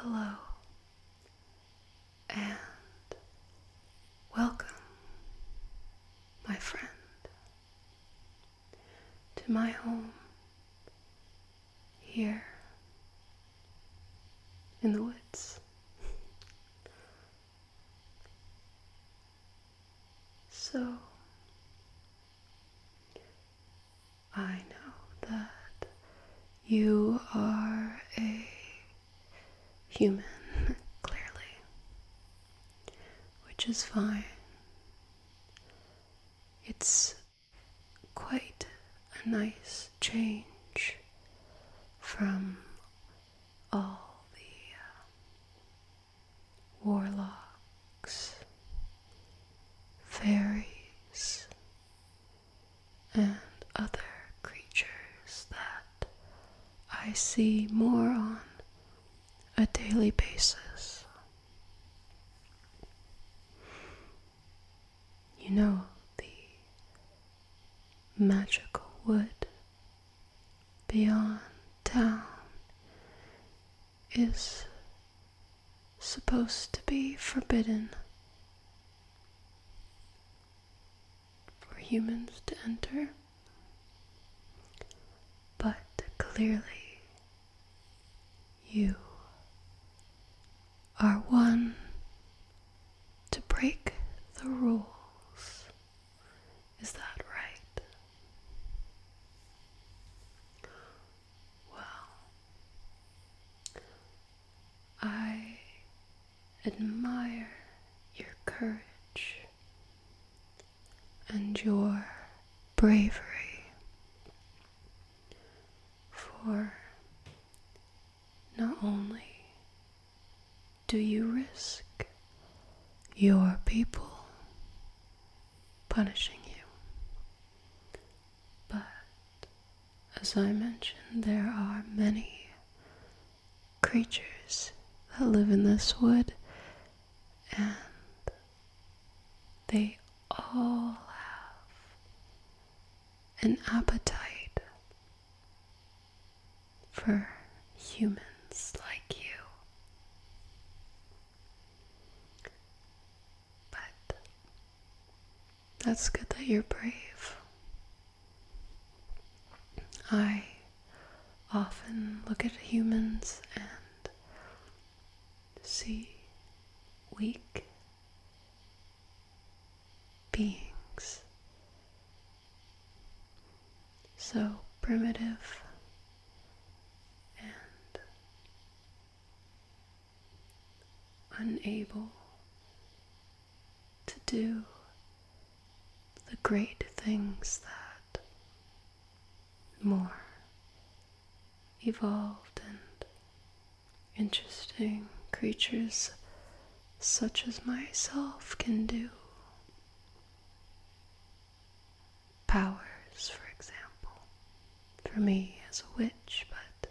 Hello and welcome, my friend, to my home here in the woods. So, I know that you are a human, clearly, which is fine. It's quite a nice change from all the warlocks, fairies, and other creatures that I see more on a daily basis. You know, the magical wood beyond town is supposed to be forbidden for humans to enter, but clearly you are one to break the rules. Is that right? Well, I admire your courage and your bravery, for not only do you risk your people punishing you, but as I mentioned, there are many creatures that live in this wood, and they all have an appetite for humans like you. But that's good that you're brave. I often look at humans and see weak beings, so primitive and unable to do the great things that more evolved and interesting creatures such as myself can do. Powers, for example, for me as a witch, but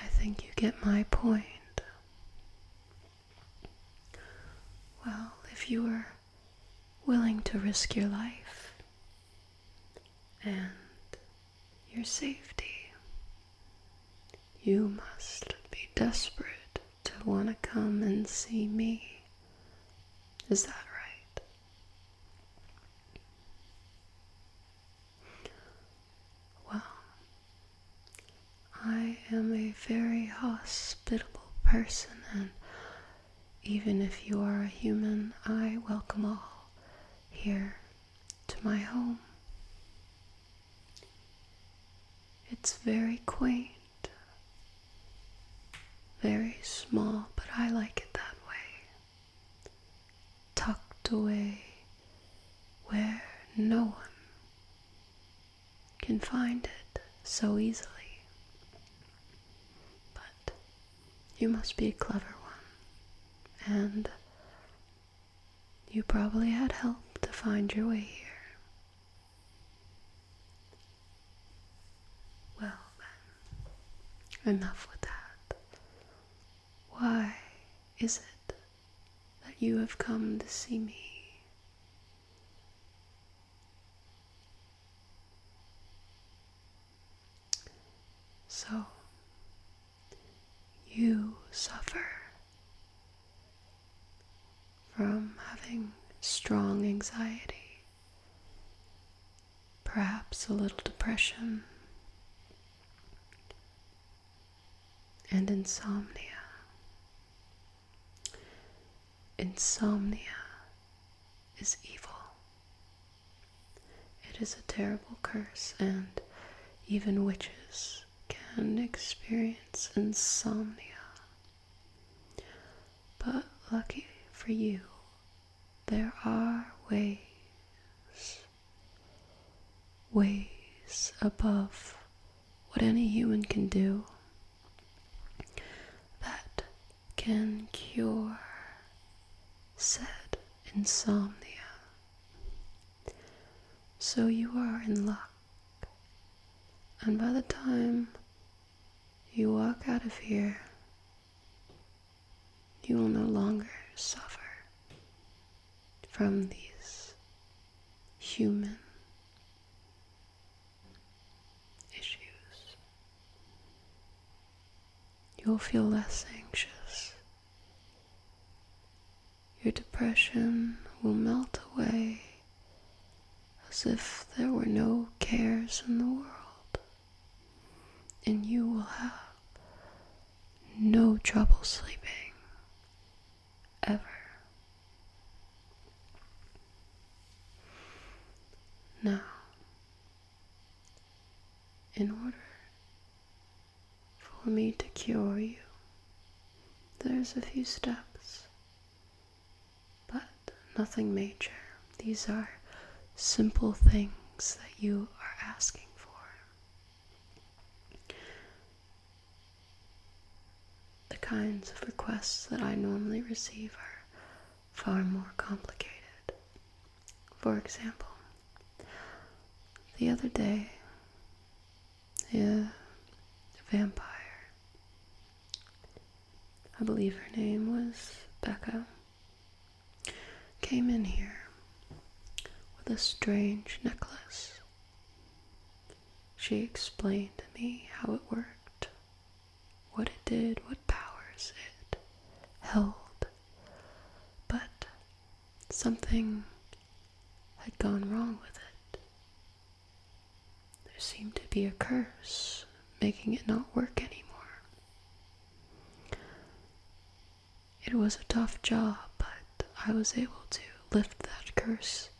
I think you get my point. Well, if you were willing to risk your life and your safety, you must be desperate to want to come and see me. Is that right? Well, I am a very hospitable person, and even if you are a human, I welcome all here to my home. It's very quaint, very small, but I like it that way. Tucked away where no one can find it so easily. But you must be a clever one, and you probably had help to find your way here. Well then, enough with that. Why is it that you have come to see me? So, you suffer from having strong anxiety, perhaps a little depression, and insomnia. Insomnia is evil. It is a terrible curse, and even witches can experience insomnia. But lucky for you, there are ways above what any human can do that can cure said insomnia. So you are in luck, and by the time you walk out of here, you will no longer suffer from these human issues. You will feel less anxious. Your depression will melt away as if there were no cares in the world, and you will have no trouble sleeping ever. Now, in order for me to cure you, there's a few steps, but nothing major. These are simple things that you are asking for. The kinds of requests that I normally receive are far more complicated. For example, the other day, a vampire, I believe her name was Becca, came in here with a strange necklace. She explained to me how it worked, what it did, what powers it held, but something had gone wrong with it. There seemed to be a curse making it not work anymore. It was a tough job, but I was able to lift that curse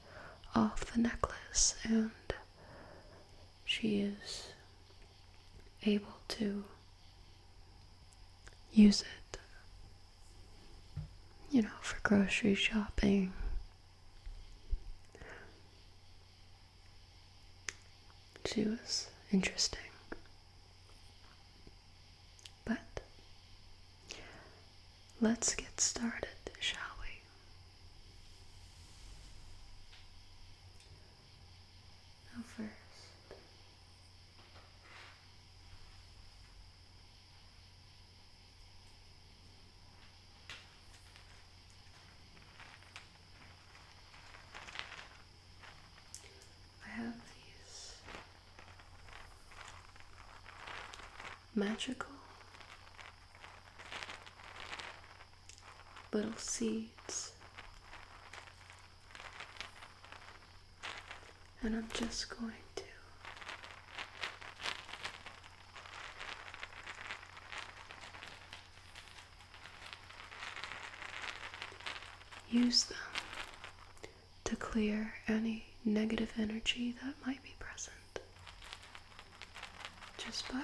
off the necklace, and she is able to use it, for grocery shopping. She was interesting. But let's get started, shall we? Now first, I have these magical little seeds, and I'm just going to use them to clear any negative energy that might be present, just by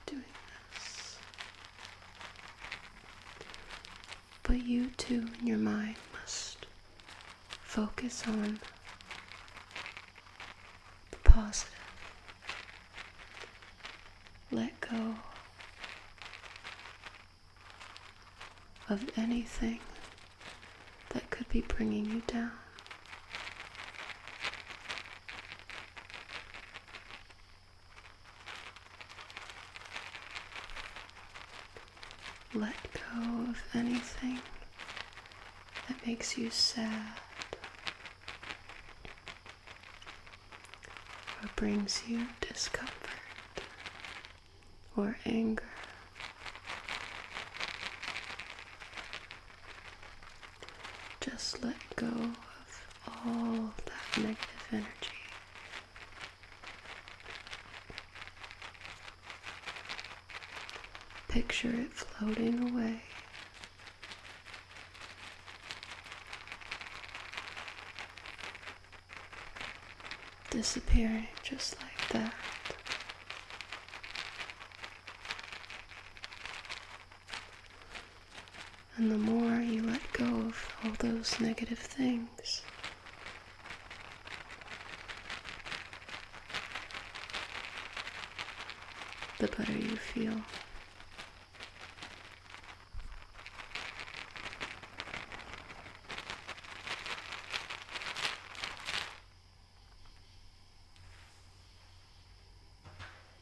doing this. But you too, in your mind, must focus on the positive. Let go of anything that could be bringing you down. Let go of anything that makes you sad or brings you discomfort or anger. Just let go of all that negative energy. Picture it floating away. Disappearing just like that. And the more you let go of all those negative things, the better you feel.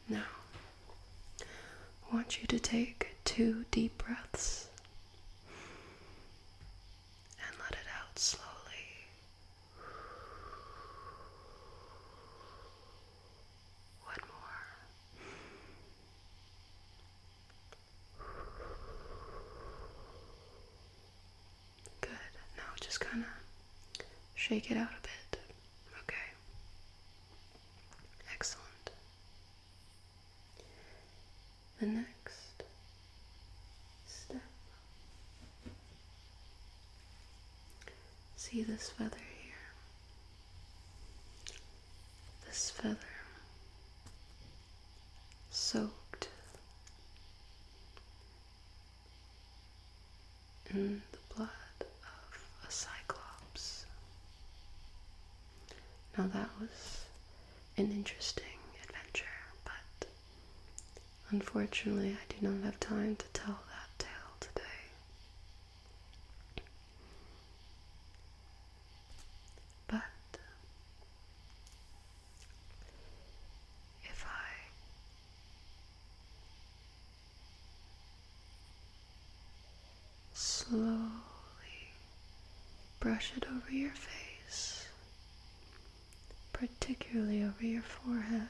Now, I want you to take 2 deep breaths and let it out slowly. One more. Good. Now just kind of shake it out a bit. Okay. Excellent. The next step. See this feather here? This feather soaked in the blood of a cyclops. Now that was an interesting adventure, but unfortunately I do not have time to tell that tale today. But if I slowly brush it over your face, particularly over your forehead,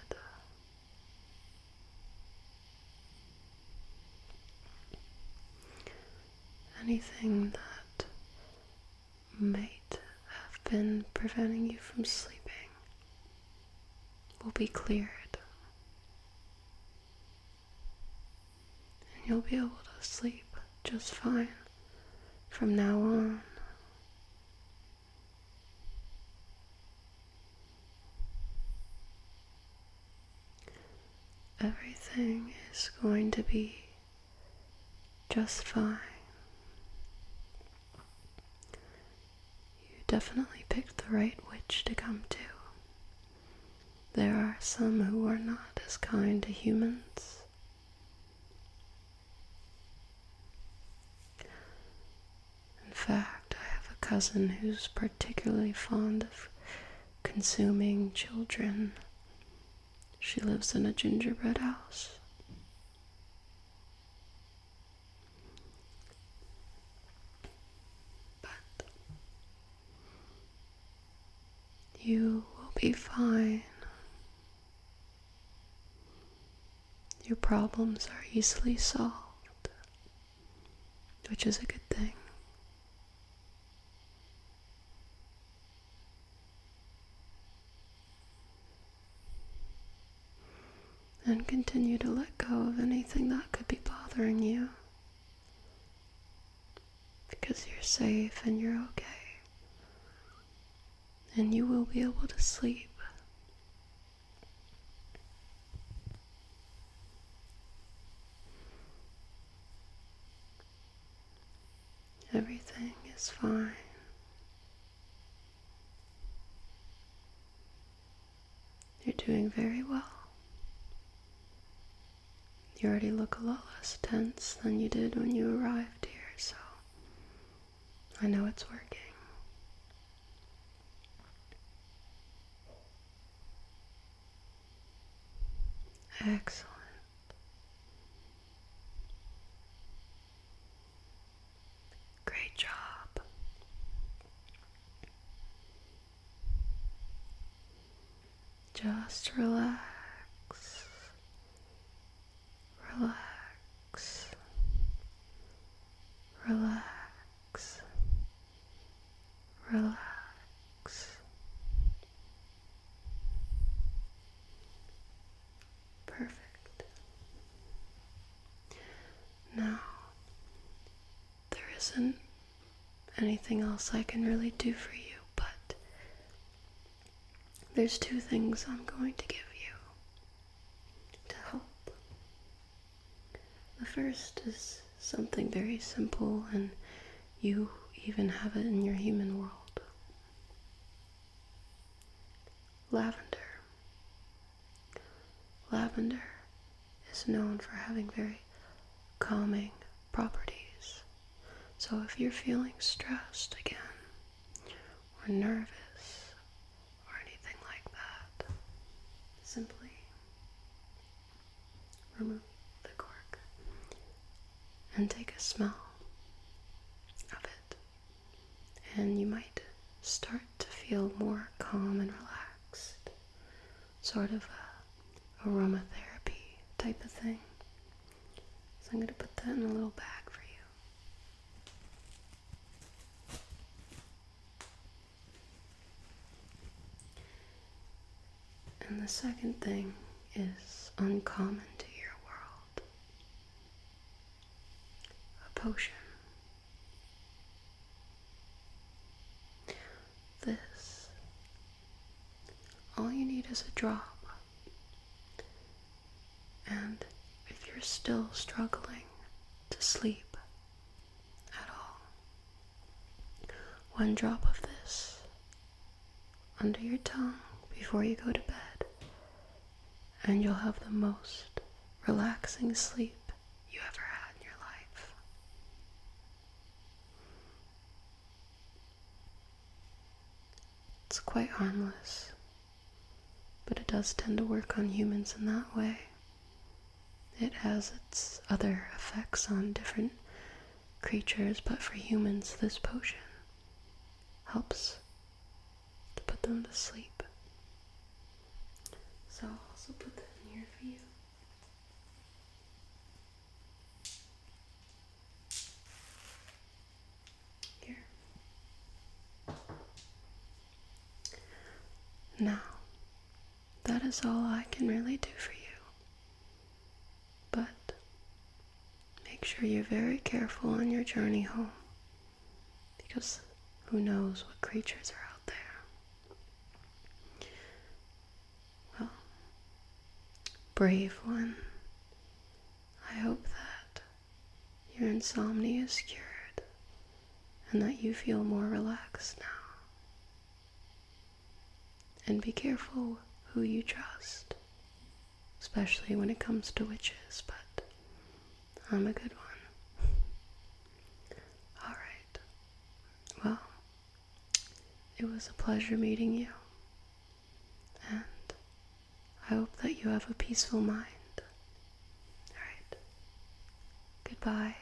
anything that might have been preventing you from sleeping will be cleared, and you'll be able to sleep just fine from now on. Everything is going to be just fine. You definitely picked the right witch to come to. There are some who are not as kind to humans. In fact, I have a cousin who's particularly fond of consuming children. She lives in a gingerbread house. But you will be fine. Your problems are easily solved, which is a good thing. And continue to let go of anything that could be bothering you, because you're safe and you're okay, and you will be able to sleep. Everything is fine. You're doing very well. You already look a lot less tense than you did when you arrived here, so I know it's working. Excellent. Great job. Just relax, relax, relax, relax. Perfect. Now, there isn't anything else I can really do for you, but there's two things I'm going to give you to help. The first is something very simple, and you even have it in your human world. Lavender. Lavender is known for having very calming properties. So if you're feeling stressed again, or nervous, or anything like that, simply remove the cork and take a smell of it. And you might start to feel more calm and relaxed. Sort of a aromatherapy type of thing. So I'm going to put that in a little bag for you. And the second thing is uncommon to your world. A potion. This, all you need is a drop. And if you're still struggling to sleep at all, one drop of this under your tongue before you go to bed, and you'll have the most relaxing sleep you ever had in your life. It's quite harmless, but it does tend to work on humans in that way. It has its other effects on different creatures, but for humans, this potion helps to put them to sleep. So I'll also put that in here for you. Here. Now, that is all I can really do for you. But make sure you're very careful on your journey home, because who knows what creatures are out there. Well, brave one, I hope that your insomnia is cured and that you feel more relaxed now. And be careful who you trust, especially when it comes to witches, but I'm a good one. Alright, well, it was a pleasure meeting you, and I hope that you have a peaceful mind. Alright, goodbye.